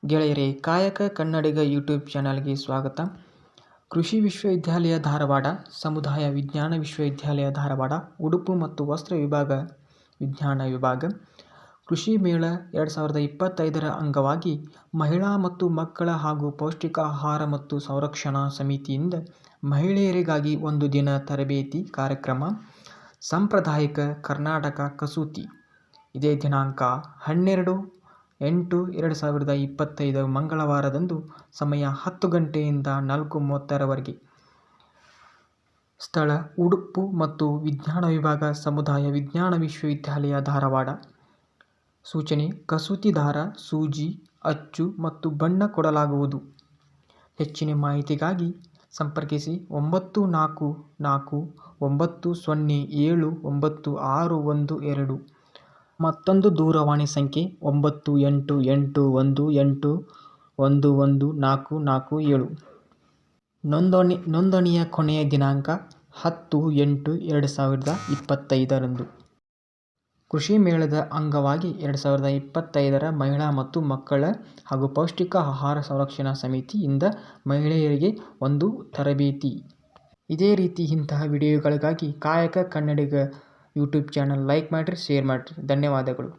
ಗೆಳೆಯರೇ, ಕಾಯಕ ಕನ್ನಡಿಗ ಯೂಟ್ಯೂಬ್ ಚಾನಲ್ಗೆ ಸ್ವಾಗತ. ಕೃಷಿ ವಿಶ್ವವಿದ್ಯಾಲಯ ಧಾರವಾಡ, ಸಮುದಾಯ ವಿಜ್ಞಾನ ವಿಶ್ವವಿದ್ಯಾಲಯ ಧಾರವಾಡ, ಉಡುಪು ಮತ್ತು ವಸ್ತ್ರ ವಿಭಾಗ ವಿಜ್ಞಾನ ವಿಭಾಗ ಕೃಷಿ ಮೇಳ 2025ರ ಅಂಗವಾಗಿ ಮಹಿಳಾ ಮತ್ತು ಮಕ್ಕಳ ಹಾಗೂ ಪೌಷ್ಟಿಕ ಆಹಾರ ಮತ್ತು ಸಂರಕ್ಷಣಾ ಸಮಿತಿಯಿಂದ ಮಹಿಳೆಯರಿಗಾಗಿ ಒಂದು ದಿನ ತರಬೇತಿ ಕಾರ್ಯಕ್ರಮ ಸಾಂಪ್ರದಾಯಿಕ ಕರ್ನಾಟಕ ಕಸೂತಿ. ಇದೇ ದಿನಾಂಕ 12/8/2025 ಮಂಗಳವಾರದಂದು ಸಮಯ 10 ಗಂಟೆಯಿಂದ 4:30ರವರೆಗೆ. ಸ್ಥಳ ಉಡುಪು ಮತ್ತು ವಿಜ್ಞಾನ ವಿಭಾಗ, ಸಮುದಾಯ ವಿಜ್ಞಾನ ವಿಶ್ವವಿದ್ಯಾಲಯ ಧಾರವಾಡ. ಸೂಚನೆ: ಕಸೂತಿ ದಾರ, ಸೂಜಿ, ಅಚ್ಚು ಮತ್ತು ಬಣ್ಣ ಕೊಡಲಾಗುವುದು. ಹೆಚ್ಚಿನ ಮಾಹಿತಿಗಾಗಿ ಸಂಪರ್ಕಿಸಿ 9449079612. ಮತ್ತೊಂದು ದೂರವಾಣಿ ಸಂಖ್ಯೆ 9881811447. ನೋಂದಣಿಯ ಕೊನೆಯ ದಿನಾಂಕ 10/8/2025ರಂದು. ಕೃಷಿ ಮೇಳದ ಅಂಗವಾಗಿ 2025ರ ಮಹಿಳಾ ಮತ್ತು ಮಕ್ಕಳ ಹಾಗೂ ಪೌಷ್ಟಿಕ ಆಹಾರ ಸಂರಕ್ಷಣಾ ಸಮಿತಿ ಇಂದ ಮಹಿಳೆಯರಿಗೆ ಒಂದು ತರಬೇತಿ. ಇದೇ ರೀತಿ ಇಂತಹ ವಿಡಿಯೋಗಳಿಗಾಗಿ ಕಾಯಕ ಕನ್ನಡಿಗ ಯೂಟ್ಯೂಬ್ ಚಾನಲ್ ಲೈಕ್ ಮಾಡಿರಿ, ಶೇರ್ ಮಾಡಿರಿ. ಧನ್ಯವಾದಗಳು.